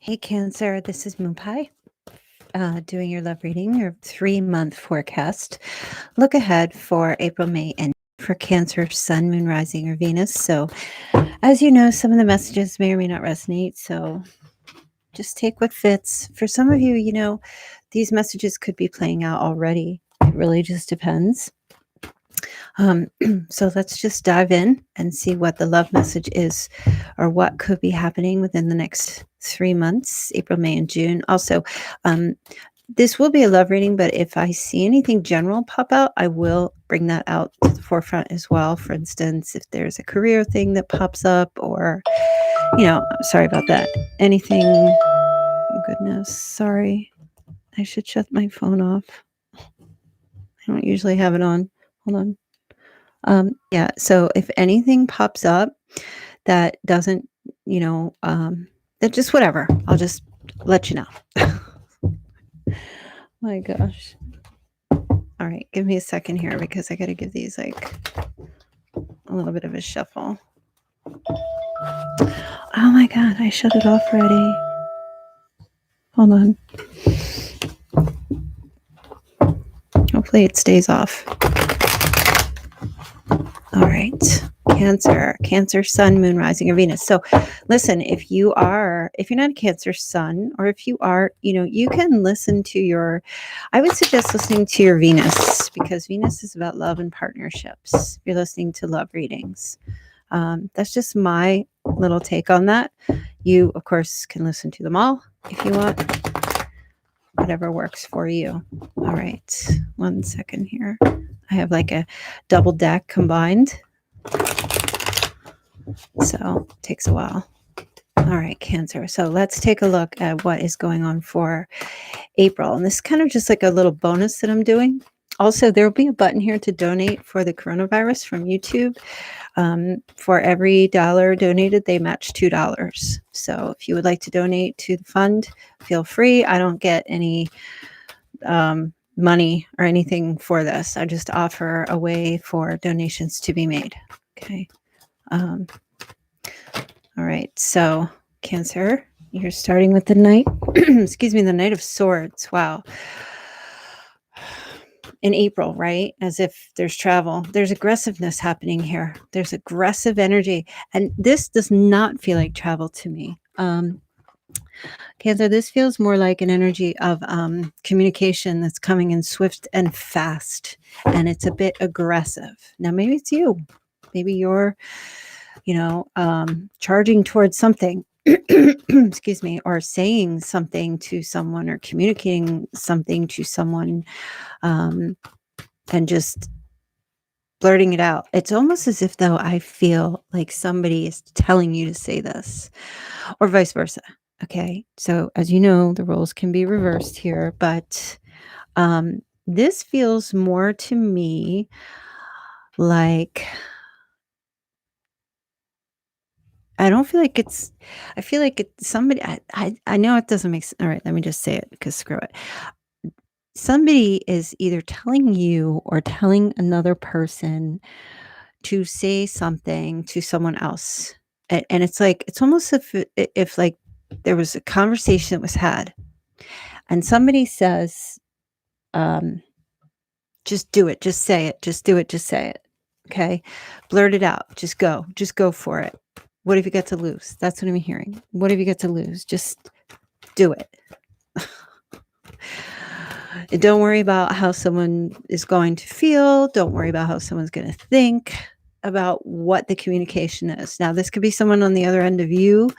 Hey Cancer, this is Moonpie, doing your love reading, your 3-month forecast. Look ahead for April, May, and for Cancer, Sun, Moon, Rising, or Venus. So, as you know, some of the messages may or may not resonate. So, just take what fits. For some of you, these messages could be playing out already. It really just depends. So let's just dive in and see what the love message is or what could be happening within the next 3 months, April, May, and June. Also, this will be a love reading, but if I see anything general pop out, I will bring that out to the forefront as well. For instance, if there's a career thing that pops up or, sorry about that. Anything, oh goodness, sorry. I should shut my phone off. I don't usually have it on. Hold on. Yeah, so if anything pops up that doesn't, that just whatever, I'll just let you know. My gosh. All right, give me a second here because I got to give these like a little bit of a shuffle. Oh my God, I shut it off already. Hold on. Hopefully it stays off. All right. Cancer, Sun, Moon, Rising, or Venus. So listen, if you're not a Cancer Sun, or if you are, you can listen to I would suggest listening to your Venus, because Venus is about love and partnerships. If you're listening to love readings. That's just my little take on that. You, of course, can listen to them all if you want. Whatever works for you. All right. 1 second here. I have like a double deck combined. So it takes a while. All right, Cancer. So let's take a look at what is going on for April. And this is kind of just like a little bonus that I'm doing. Also, there will be a button here to donate for the coronavirus from YouTube. For every $1 donated, they match $2. So if you would like to donate to the fund, feel free. I don't get any money or anything for this. I just offer a way for donations to be made. Okay. All right. So Cancer, you're starting with the Knight. Excuse me, the Knight of Swords. Wow. In April, right? As if there's travel. There's aggressiveness happening here. There's aggressive energy. And this does not feel like travel to me. Cancer, this feels more like an energy of communication that's coming in swift and fast. And it's a bit aggressive. Now, maybe it's you. Maybe you're, charging towards something. Excuse me, or saying something to someone or communicating something to someone, and just blurting it out. It's almost as if, though, I feel like somebody is telling you to say this, or vice versa. Okay, so as you know, the roles can be reversed here, but this feels more to me like, I don't feel like I feel like it's somebody, I know it doesn't make sense. All right, let me just say it because screw it. Somebody is either telling you or telling another person to say something to someone else. And it's like, it's almost if like there was a conversation that was had and somebody says, just do it, just say it, just do it, just say it. Okay. Blurt it out. Just go for it. What have you got to lose? That's what I'm hearing. What have you got to lose? Just do it. Don't worry about how someone is going to feel. Don't worry about how someone's going to think about what the communication is. Now, this could be someone on the other end of you,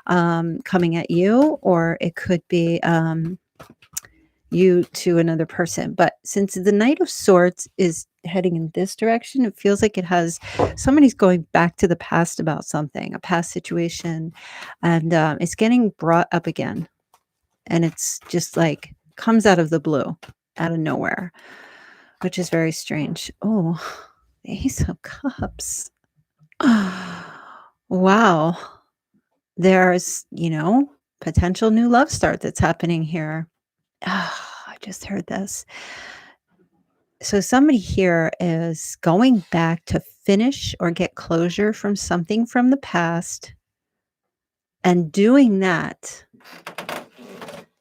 coming at you, or it could be you to another person. But since the Knight of Swords is heading in this direction, it feels like somebody's going back to the past about something, a past situation, and it's getting brought up again. And it's just like comes out of the blue, out of nowhere, which is very strange. Oh, the Ace of Cups. Wow. There's, potential new love start that's happening here. I just heard this. So somebody here is going back to finish or get closure from something from the past. And doing that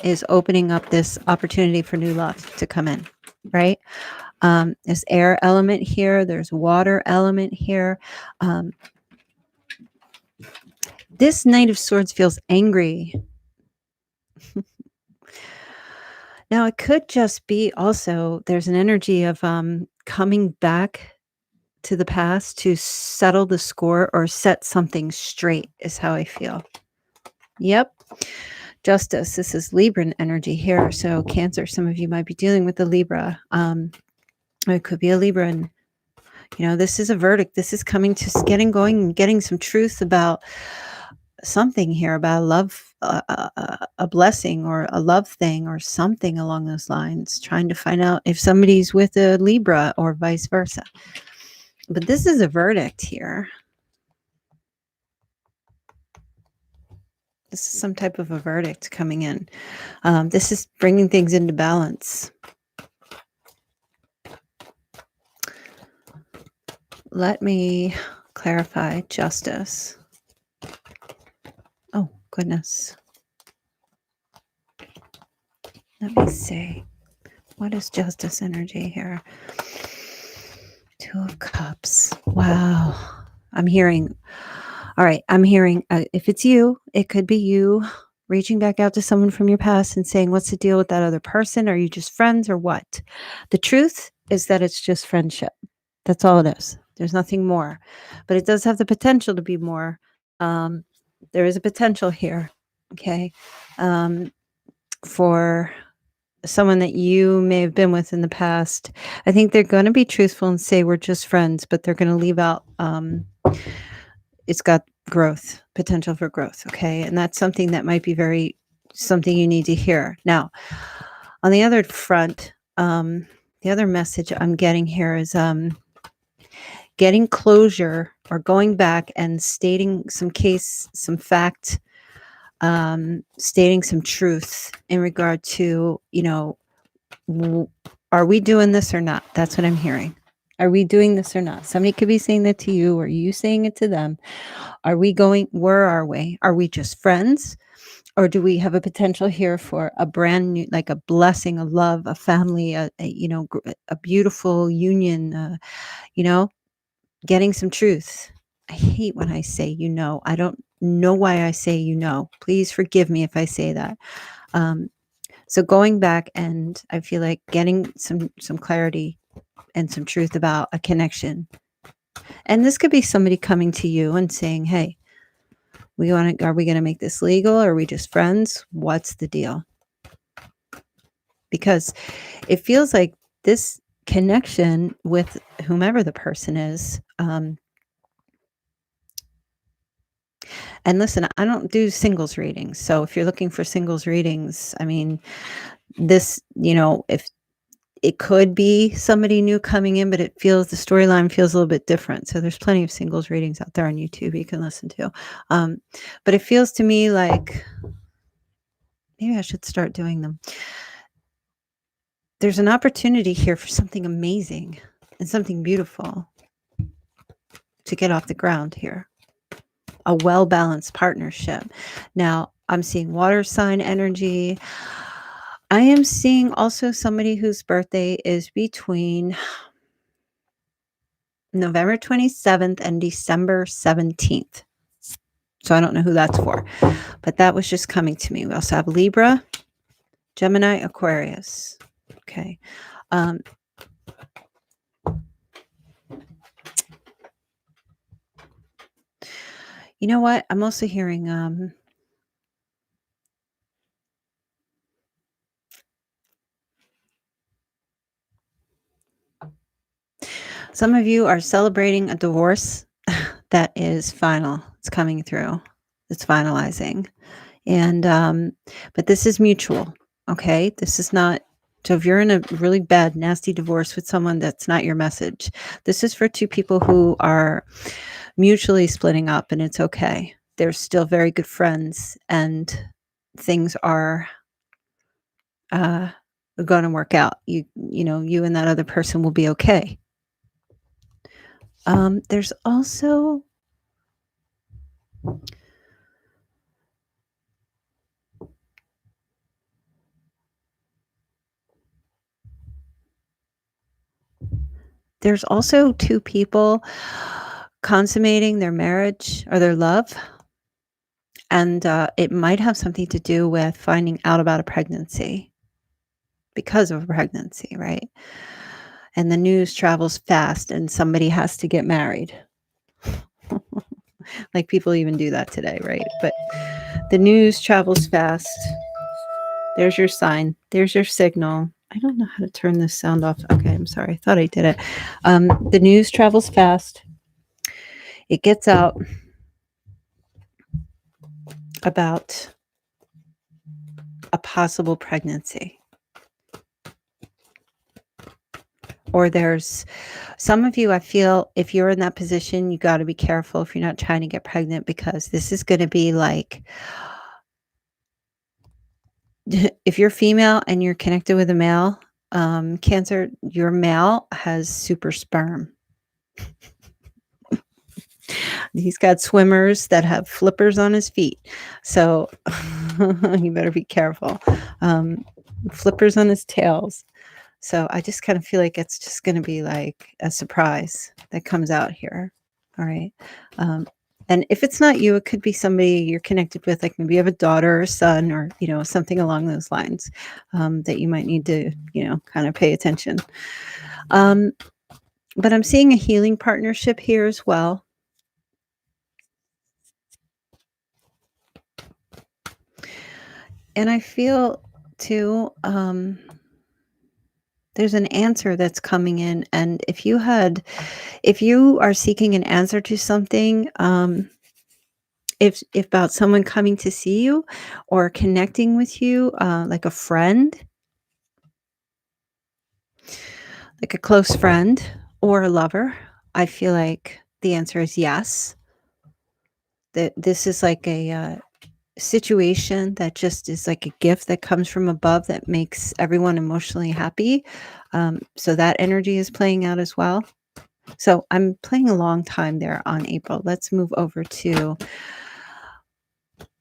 is opening up this opportunity for new love to come in, right? There's air element here. There's water element here. This Knight of Swords feels angry. Now, it could just be also, there's an energy of coming back to the past to settle the score or set something straight, is how I feel. Yep. Justice. This is Libran energy here. So Cancer, some of you might be dealing with the Libra. It could be a Libra, and this is a verdict. This is coming to getting going and getting some truth about something here, about love, a blessing or a love thing or something along those lines, trying to find out if somebody's with a Libra or vice versa. But this is a verdict here. This is some type of a verdict coming in. This is bringing things into balance. Let me clarify justice. Oh, goodness. Let me see. What is justice energy here? Two of Cups. Wow. I'm hearing, all right, I'm hearing, if it's you, it could be you reaching back out to someone from your past and saying, what's the deal with that other person? Are you just friends or what? The truth is that it's just friendship. That's all it is. There's nothing more. But it does have the potential to be more. There is a potential here, okay, for someone that you may have been with in the past. I think they're going to be truthful and say we're just friends, but they're going to leave out it's got growth, potential for growth, okay? And that's something that might be something you need to hear. Now, on the other front, the other message I'm getting here is getting closure or going back and stating some fact, stating some truth in regard to, are we doing this or not? That's what I'm hearing. Are we doing this or not? Somebody could be saying that to you, or you saying it to them. Where are we? Are we just friends? Or do we have a potential here for a brand new, like a blessing, a love, a family, a beautiful union, getting some truth. I hate when I say, I don't know why I say, please forgive me if I say that. So going back, and I feel like getting some clarity and some truth about a connection. And this could be somebody coming to you and saying, hey, are we going to make this legal? Or are we just friends? What's the deal? Because it feels like this connection with whomever the person is. And listen, I don't do singles readings. So if you're looking for singles readings, I mean, this, if it could be somebody new coming in, but the storyline feels a little bit different. So there's plenty of singles readings out there on YouTube you can listen to. But it feels to me like maybe I should start doing them. There's an opportunity here for something amazing and something beautiful to get off the ground here. A well-balanced partnership. Now, I'm seeing water sign energy. I am seeing also somebody whose birthday is between November 27th and December 17th. So I don't know who that's for, but that was just coming to me. We also have Libra, Gemini, Aquarius. Okay. You know what? I'm also hearing some of you are celebrating a divorce that is final. It's coming through. It's finalizing. And but this is mutual. Okay. This is not, so if you're in a really bad, nasty divorce with someone, that's not your message. This is for two people who are mutually splitting up, and it's okay. They're still very good friends, and things are going to work out. You and that other person will be okay. There's also There's also two people consummating their marriage or their love, and it might have something to do with finding out about a pregnancy because of a pregnancy, right? And the news travels fast, and somebody has to get married. Like people even do that today, right? But the news travels fast. There's your sign. There's your signal. I don't know how to turn this sound off. Okay, I'm sorry. I thought I did it. The news travels fast. It gets out about a possible pregnancy. Or there's some of you, I feel, if you're in that position, you got to be careful if you're not trying to get pregnant, because this is going to be like, if you're female and you're connected with a male, Cancer, your male has super sperm. He's got swimmers that have flippers on his feet. So you better be careful. Flippers on his tails. So I just kind of feel like it's just going to be like a surprise that comes out here. All right. And if it's not you, it could be somebody you're connected with, like maybe you have a daughter or son or, something along those lines, that you might need to, kind of pay attention. But I'm seeing a healing partnership here as well. And I feel too, there's an answer that's coming in. And if you are seeking an answer to something, if about someone coming to see you or connecting with you, like a friend, like a close friend or a lover, I feel like the answer is yes. That this is like a situation that just is like a gift that comes from above that makes everyone emotionally happy. So that energy is playing out as well. So I'm playing a long time there on April. Let's move over to,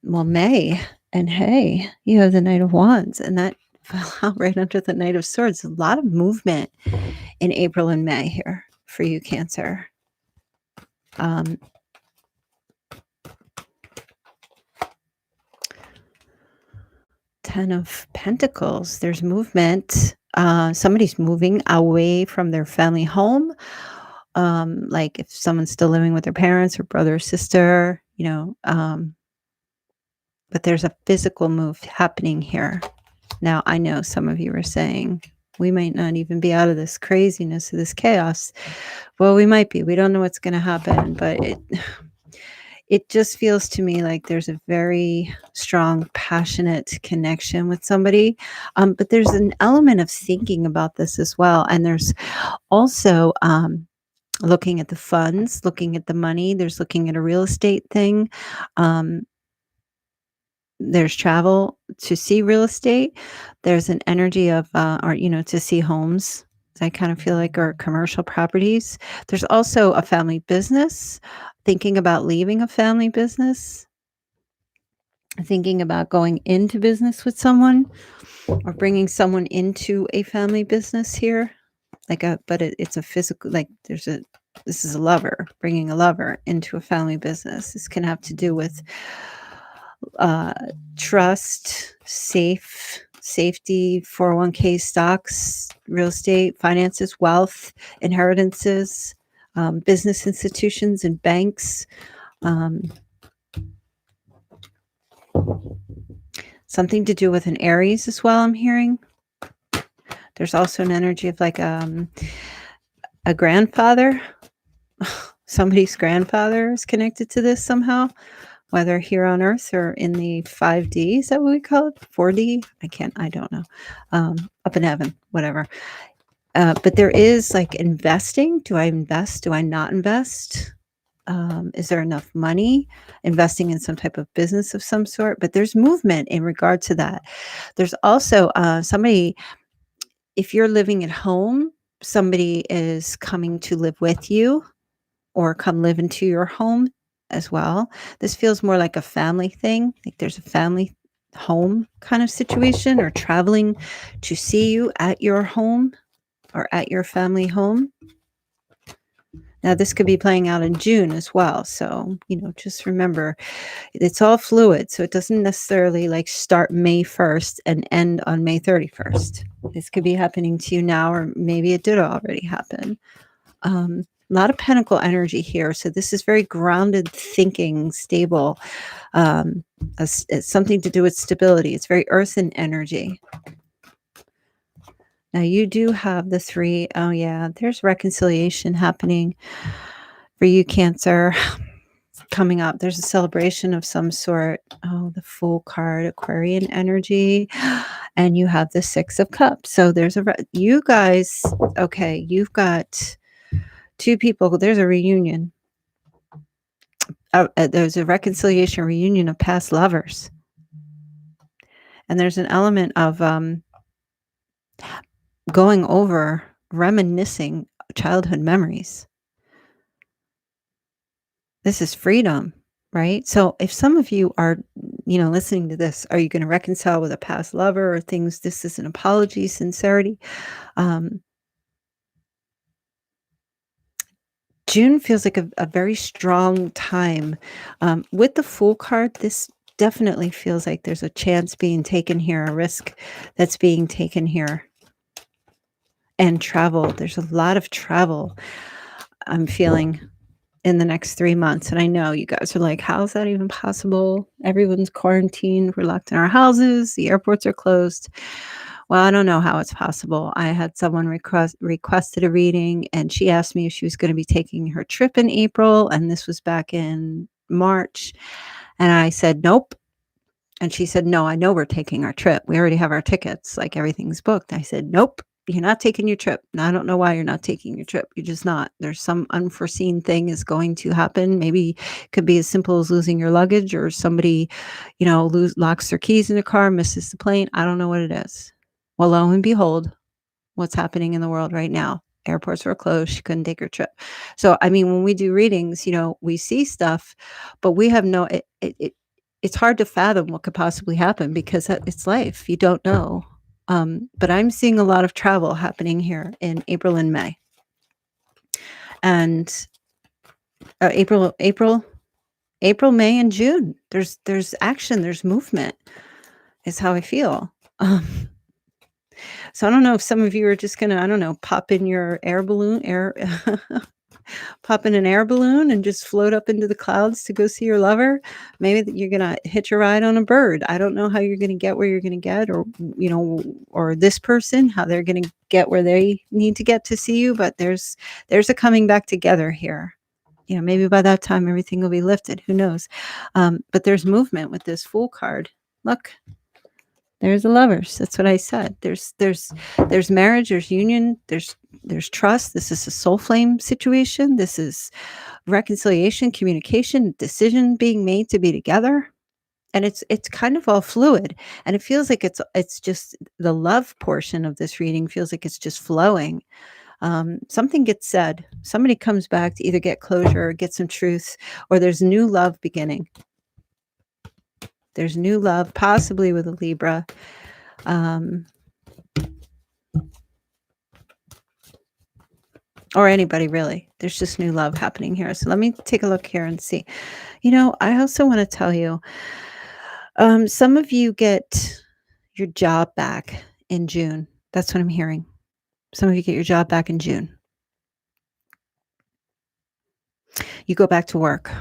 May. And hey, you have the Knight of Wands, and that fell out right under the Knight of Swords. A lot of movement in April and May here for you, Cancer. Ten of Pentacles. There's movement. Somebody's moving away from their family home. Like if someone's still living with their parents or brother or sister, but there's a physical move happening here. Now, I know some of you are saying, we might not even be out of this craziness, of this chaos. Well, we might be. We don't know what's going to happen, but it just feels to me like there's a very strong, passionate connection with somebody. But there's an element of thinking about this as well. And there's also looking at the funds, looking at the money. There's looking at a real estate thing. There's travel to see real estate. There's an energy of, to see homes. I kind of feel like are commercial properties. There's also a family business, thinking about leaving a family business, thinking about going into business with someone or bringing someone into a family business here. But it's a physical, like this is a lover, bringing a lover into a family business. This can have to do with trust, safety, 401k, stocks, real estate, finances, wealth, inheritances, business institutions and banks. Something to do with an Aries as well, I'm hearing. There's also an energy of like a grandfather. Somebody's grandfather is connected to this somehow, whether here on Earth or in the 5D. Is that what we call it? 4D? I don't know. Up in heaven, whatever. But there is like investing. Do I invest? Do I not invest? Is there enough money? Investing in some type of business of some sort? But there's movement in regard to that. There's also somebody, if you're living at home, somebody is coming to live with you or come live into your home as well. This feels more like a family thing. Like there's a family home kind of situation, or traveling to see you at your home or at your family home. Now, this could be playing out in June as well. So, just remember, it's all fluid. So it doesn't necessarily like start May 1st and end on May 31st. This could be happening to you now, or maybe it did already happen. A lot of pentacle energy here. So this is very grounded thinking, stable. It's something to do with stability. It's very earthen energy. Now you do have the 3. Oh yeah, there's reconciliation happening for you, Cancer. Coming up, there's a celebration of some sort. Oh, the Fool card, Aquarian energy, and you have the 6 of Cups. So there's you guys. Okay, you've got 2 people. There's a reunion. There's a reconciliation, reunion of past lovers, and there's an element of going over, reminiscing childhood memories. This is freedom, right? So if some of you are, listening to this, are you going to reconcile with a past lover or things? This is an apology, sincerity. June feels like a very strong time. With the Fool card, this definitely feels like there's a chance being taken here, a risk that's being taken here. And travel. There's a lot of travel I'm feeling in the next 3 months. And I know you guys are like, how is that even possible? Everyone's quarantined. We're locked in our houses. The airports are closed. Well, I don't know how it's possible. I had someone requested a reading, and she asked me if she was going to be taking her trip in April. And this was back in March. And I said, nope. And she said, no, I know we're taking our trip. We already have our tickets. Like everything's booked. I said, nope. You're not taking your trip. And I don't know why you're not taking your trip. You're just not. There's some unforeseen thing is going to happen. Maybe it could be as simple as losing your luggage, or somebody, locks their keys in the car, misses the plane. I don't know what it is. Well, lo and behold, what's happening in the world right now. Airports were closed. She couldn't take her trip. So, I mean, when we do readings, we see stuff, but we have it's hard to fathom what could possibly happen because it's life. You don't know. But I'm seeing a lot of travel happening here in April and May. And April, May, and June. There's action, there's movement, is how I feel. So I don't know if some of you are just gonna, pop in your pop in an air balloon and just float up into the clouds to go see your lover. Maybe you're going to hitch a ride on a bird. I don't know how you're going to get where you're going to get, or, or this person, how they're going to get where they need to get to see you. But there's a coming back together here. Maybe by that time, everything will be lifted. Who knows? But there's movement with this Fool card. Look. There's the lovers. That's what I said. There's marriage, there's union, there's trust. This is a soul flame situation. This is reconciliation, communication, decision being made to be together. And it's kind of all fluid. And it feels like it's just the love portion of this reading feels like it's just flowing. Something gets said. Somebody comes back to either get closure or get some truth, or there's new love beginning. There's new love, possibly with a Libra. Or anybody, really. There's just new love happening here. So let me take a look here and see. I also want to tell you, some of you get your job back in June. That's what I'm hearing. Some of you get your job back in June. You go back to work.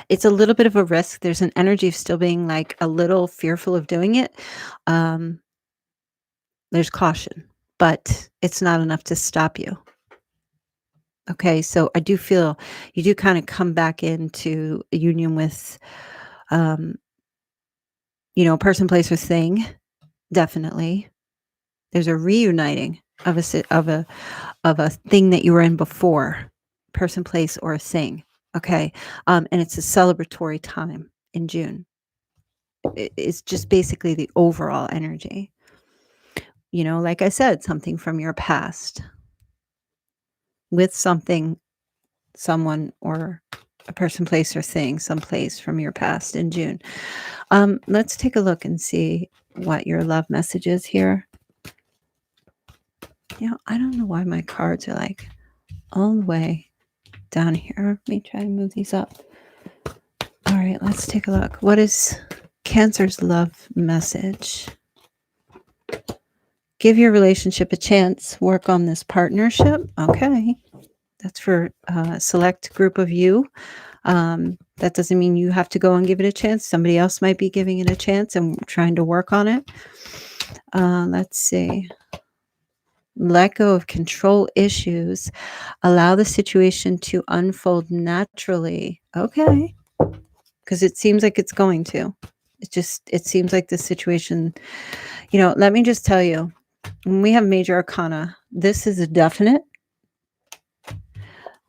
It's a little bit of a risk. There's an energy of still being like a little fearful of doing it. There's caution, but it's not enough to stop you. Okay, so I do feel you do kind of come back into a union with, person, place, or thing. Definitely, there's a reuniting of a thing that you were in before, person, place, or a thing. Okay, and it's a celebratory time in June. It's just basically the overall energy. Like I said, something from your past with something, someone, or a person, place, or thing, someplace from your past in June. Let's take a look and see what your love message is here. I don't know why my cards are like all the way down here. Let me try and move these up. All right, let's take a look. What is Cancer's love message? Give your relationship a chance. Work on this partnership. Okay. That's for a select group of you. That doesn't mean you have to go and give it a chance. Somebody else might be giving it a chance and trying to work on it. Let's see. Let go of control issues. Allow the situation to unfold naturally. Okay. Because it seems like it's going to. It seems like the situation, let me just tell you, when we have major arcana, this is a definite.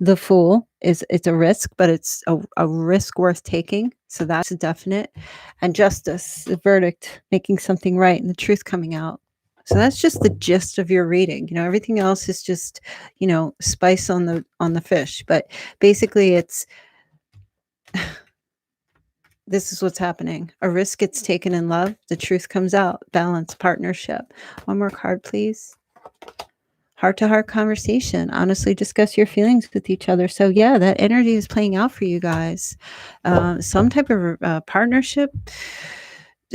The Fool it's a risk, but it's a risk worth taking. So that's a definite. And Justice, the verdict, making something right and the truth coming out. So that's just the gist of your reading. Everything else is just, spice on the fish. But basically it's this is what's happening. A risk gets taken in love. The truth comes out. Balance, partnership. One more card, please. Heart-to-heart conversation. Honestly discuss your feelings with each other. So yeah, that energy is playing out for you guys. Some type of partnership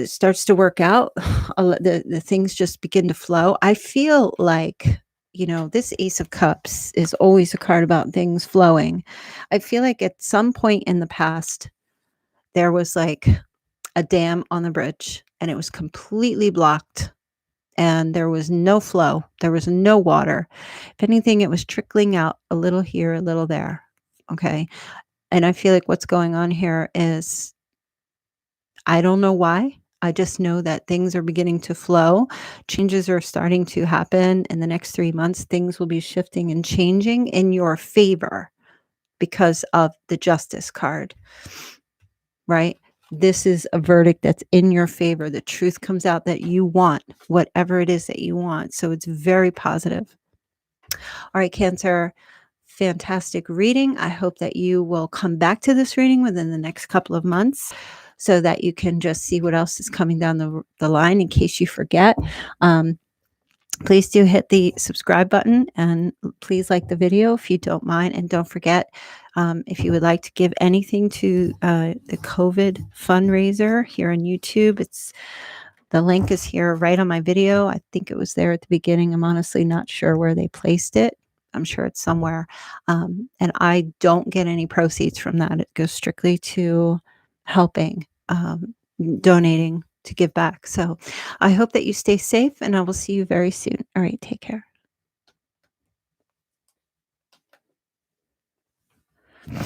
starts to work out. The things just begin to flow. I feel like, this Ace of Cups is always a card about things flowing. I feel like at some point in the past, there was like a dam on the bridge and it was completely blocked. And there was no flow. There was no water. If anything, it was trickling out a little here, a little there. Okay. And I feel like what's going on here is, I don't know why. I just know that things are beginning to flow. Changes are starting to happen in the next 3 months. Things will be shifting and changing in your favor because of the Justice card, right? This is a verdict that's in your favor. The truth comes out that you want, whatever it is that you want. So it's very positive. All right, Cancer, fantastic reading. I hope that you will come back to this reading within the next couple of months so that you can just see what else is coming down the line in case you forget. Please do hit the subscribe button and please like the video if you don't mind. And don't forget, if you would like to give anything to the COVID fundraiser here on YouTube, the link is here right on my video. I think it was there at the beginning. I'm honestly not sure where they placed it. I'm sure it's somewhere. And I don't get any proceeds from that. It goes strictly to helping, donating to give back. So I hope that you stay safe and I will see you very soon. All right, take care.